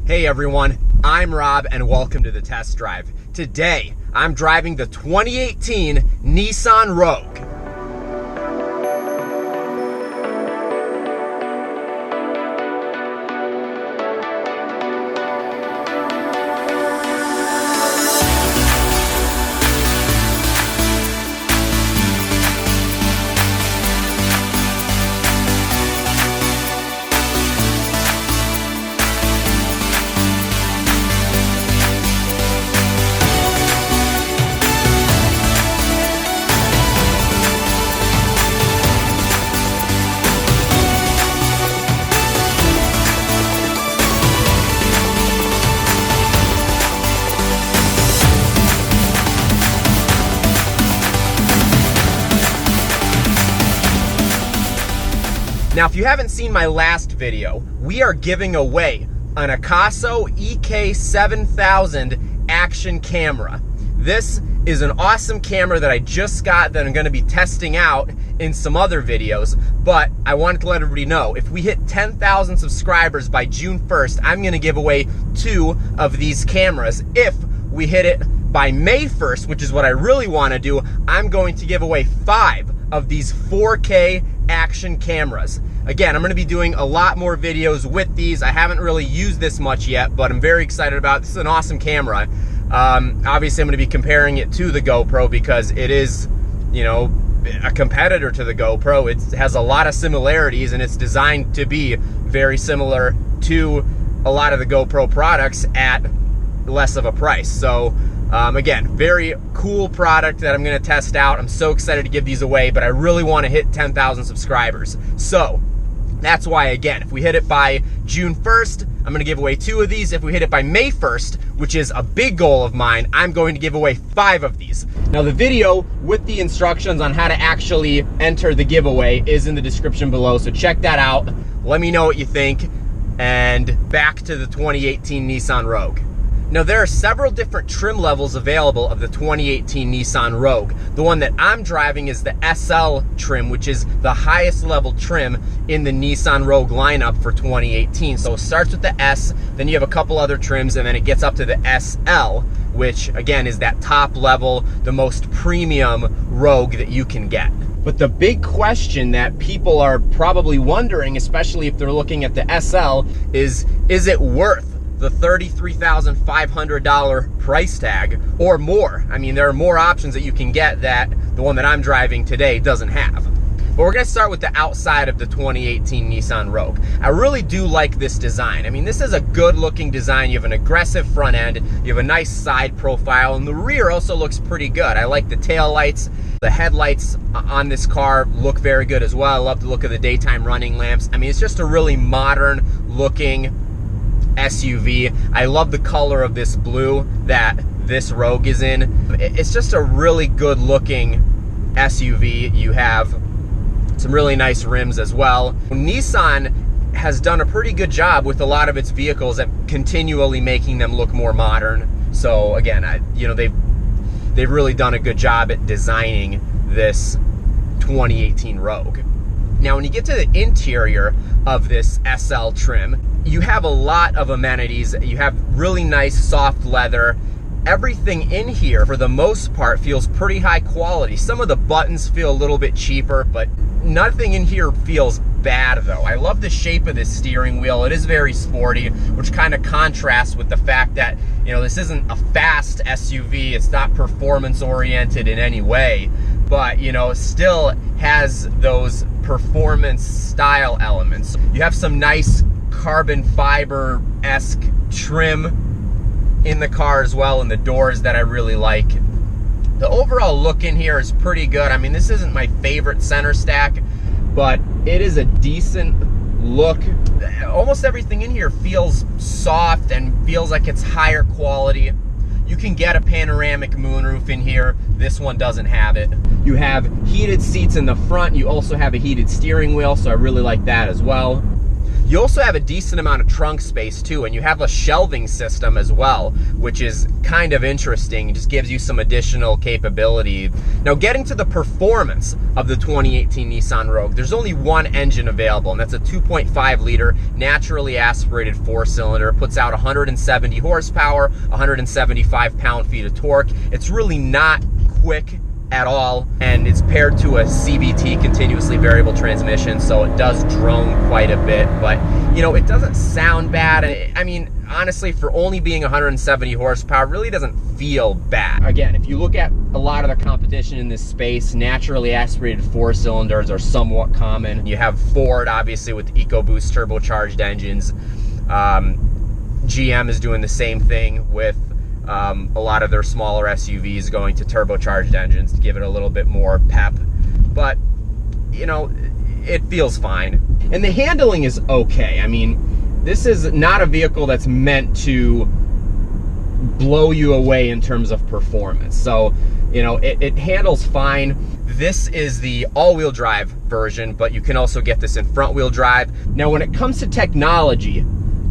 Hey everyone, I'm Rob and welcome to the test drive. Today, I'm driving the 2018 Nissan Rogue. Now, if you haven't seen my last video, we are giving away an Akaso EK7000 action camera. This is an awesome camera that I just got that I'm going to be testing out in some other videos, but I wanted to let everybody know, if we hit 10,000 subscribers by June 1st, I'm going to give away 2 of these cameras. If we hit it by May 1st, which is what I really want to do, I'm going to give away 5 of these 4K action cameras. Again, I'm going to be doing a lot more videos with these. I haven't really used this much yet, but I'm very excited about it. This is an awesome camera. Obviously, I'm going to be comparing it to the GoPro because it is, you know, a competitor to the GoPro. It has a lot of similarities and it's designed to be very similar to a lot of the GoPro products at less of a price. So again, very cool product that I'm going to test out. I'm so excited to give these away, but I really want to hit 10,000 subscribers. So that's why, again, if we hit it by June 1st, I'm going to give away 2 of these. If we hit it by May 1st, which is a big goal of mine, I'm going to give away 5 of these. Now, the video with the instructions on how to actually enter the giveaway is in the description below, so check that out. Let me know what you think. And back to the 2018 Nissan Rogue. Now, there are several different trim levels available of the 2018 Nissan Rogue. The one that I'm driving is the SL trim, which is the highest level trim in the Nissan Rogue lineup for 2018. So it starts with the S, then you have a couple other trims, and then it gets up to the SL, which again is that top level, the most premium Rogue that you can get. But the big question that people are probably wondering, especially if they're looking at the SL, is it worth the $33,500 price tag or more? I mean, there are more options that you can get that the one that I'm driving today doesn't have. But we're going to start with the outside of the 2018 Nissan Rogue. I really do like this design. I mean, this is a good looking design. You have an aggressive front end, you have a nice side profile, and the rear also looks pretty good. I like the tail lights. The headlights on this car look very good as well. I love the look of the daytime running lamps. I mean, it's just a really modern looking SUV. I love the color of this blue that this Rogue is in. It's just a really good looking SUV. You have some really nice rims as well. Nissan has done a pretty good job with a lot of its vehicles at continually making them look more modern. So again, they've really done a good job at designing this 2018 Rogue. Now, when you get to the interior of this SL trim, you have a lot of amenities. You have really nice soft leather. Everything in here, for the most part, feels pretty high quality. Some of the buttons feel a little bit cheaper, but nothing in here feels bad, though. I love the shape of this steering wheel. It is very sporty, which kind of contrasts with the fact that, you know, this isn't a fast SUV. It's not performance-oriented in any way, but, you know, it still has those performance style elements. You have some nice carbon fiber-esque trim in the car as well, and the doors that I really like. The overall look in here is pretty good. I mean, this isn't my favorite center stack, but it is a decent look. Almost everything in here feels soft and feels like it's higher quality. You can get a panoramic moonroof in here. This one doesn't have it. You have heated seats in the front. You also have a heated steering wheel, so I really like that as well. You also have a decent amount of trunk space too, and you have a shelving system as well, which is kind of interesting. It just gives you some additional capability. Now, getting to the performance of the 2018 Nissan Rogue, there's only one engine available, and that's a 2.5 liter naturally aspirated 4-cylinder. It puts out 170 horsepower, 175 pound-feet of torque. It's really not quick at all, and it's paired to a CVT, continuously variable transmission, so it does drone quite a bit, but you know, it doesn't sound bad. I mean, honestly, for only being 170 horsepower, it really doesn't feel bad. Again, if you look at a lot of the competition in this space, naturally aspirated 4-cylinders are somewhat common. You have Ford, obviously, with EcoBoost turbocharged engines. GM is doing the same thing with a lot of their smaller SUVs going to turbocharged engines to give it a little bit more pep. But, you know, it feels fine. And the handling is okay. I mean, this is not a vehicle that's meant to blow you away in terms of performance. So, you know, it handles fine. This is the all-wheel drive version, but you can also get this in front-wheel drive. Now, when it comes to technology,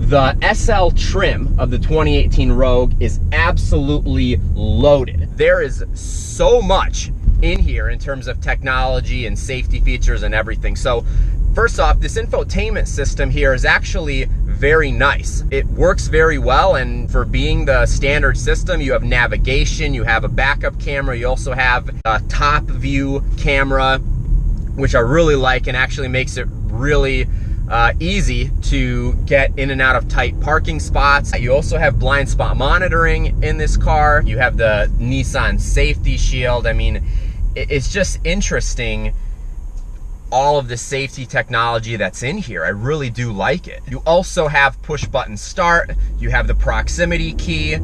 the SL trim of the 2018 Rogue is absolutely loaded. There is so much in here in terms of technology and safety features and everything. So first off, this infotainment system here is actually very nice. It works very well, and for being the standard system, you have navigation, you have a backup camera, you also have a top view camera, which I really like, and actually makes it really easy to get in and out of tight parking spots. You also have blind spot monitoring in this car. You have the Nissan safety shield. I mean, it's just interesting, all of the safety technology that's in here. I really do like it. You also have push button start. You have the proximity key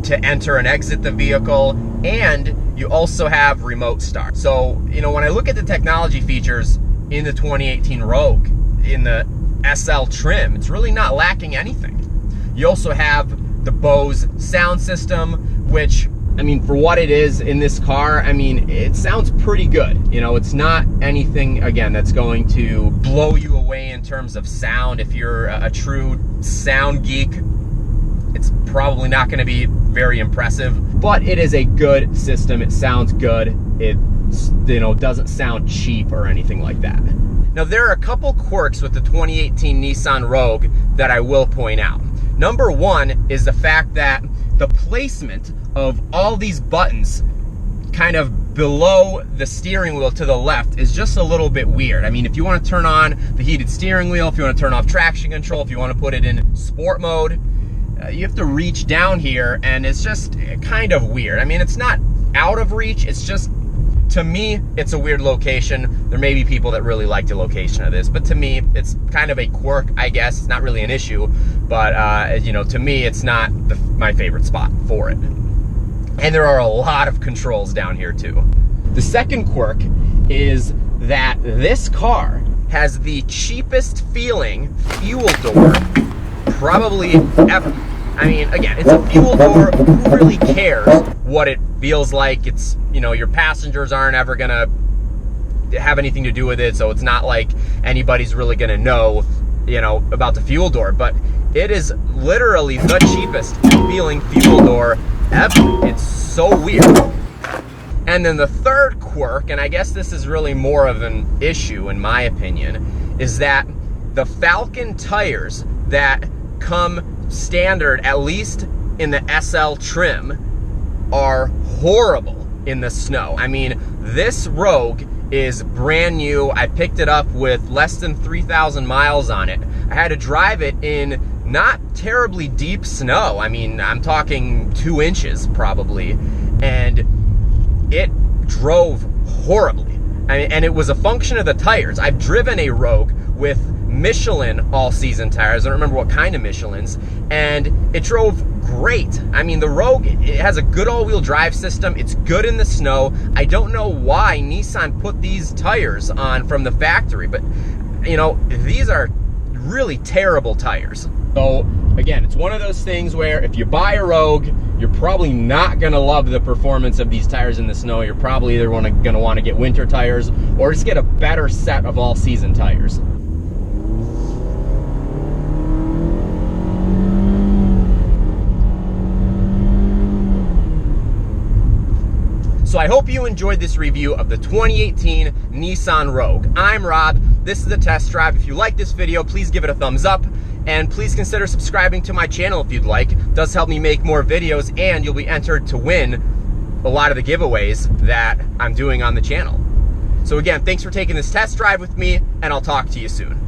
to enter and exit the vehicle, and you also have remote start. So, you know, when I look at the technology features in the 2018 Rogue, in the SL trim, it's really not lacking anything. You also have the Bose sound system, which, I mean, for what it is in this car, I mean, it sounds pretty good. You know, it's not anything, again, that's going to blow you away in terms of sound. If you're a true sound geek, it's probably not going to be very impressive, but it is a good system. It sounds good. It, you know, doesn't sound cheap or anything like that. Now, there are a couple quirks with the 2018 Nissan Rogue that I will point out. Number one is the fact that the placement of all these buttons kind of below the steering wheel to the left is just a little bit weird. I mean, if you want to turn on the heated steering wheel, if you want to turn off traction control, if you want to put it in sport mode, you have to reach down here, and it's just kind of weird. I mean, it's not out of reach, it's just, to me, it's a weird location. There may be people that really like the location of this, but to me, it's kind of a quirk, I guess. It's not really an issue, but you know, to me, it's not my favorite spot for it. And there are a lot of controls down here too. The second quirk is that this car has the cheapest feeling fuel door probably ever. I mean, again, it's a fuel door. Who really cares what it feels like? It's, you know, your passengers aren't ever gonna have anything to do with it, so it's not like anybody's really gonna know, you know, about the fuel door. But it is literally the cheapest feeling fuel door ever. It's so weird. And then the third quirk, and I guess this is really more of an issue in my opinion, is that the Falcon tires that come standard, at least in the SL trim, are horrible in the snow. I mean, this Rogue is brand new. I picked it up with less than 3,000 miles on it. I had to drive it in not terribly deep snow. I mean, I'm talking 2 inches probably, and it drove horribly. I mean, and it was a function of the tires. I've driven a Rogue with Michelin all-season tires. I don't remember what kind of Michelin's, and it drove great. I mean, the Rogue, it has a good all-wheel drive system. It's good in the snow. I don't know why Nissan put these tires on from the factory, but, you know, these are really terrible tires. So, again, it's one of those things where if you buy a Rogue, you're probably not going to love the performance of these tires in the snow. You're probably either going to want to get winter tires or just get a better set of all-season tires. hope you enjoyed this review of the 2018 Nissan Rogue. I'm Rob. This is a test drive. If you like this video, please give it a thumbs up. And please consider subscribing to my channel if you'd like. It does help me make more videos, and you'll be entered to win a lot of the giveaways that I'm doing on the channel. So again, thanks for taking this test drive with me, and I'll talk to you soon.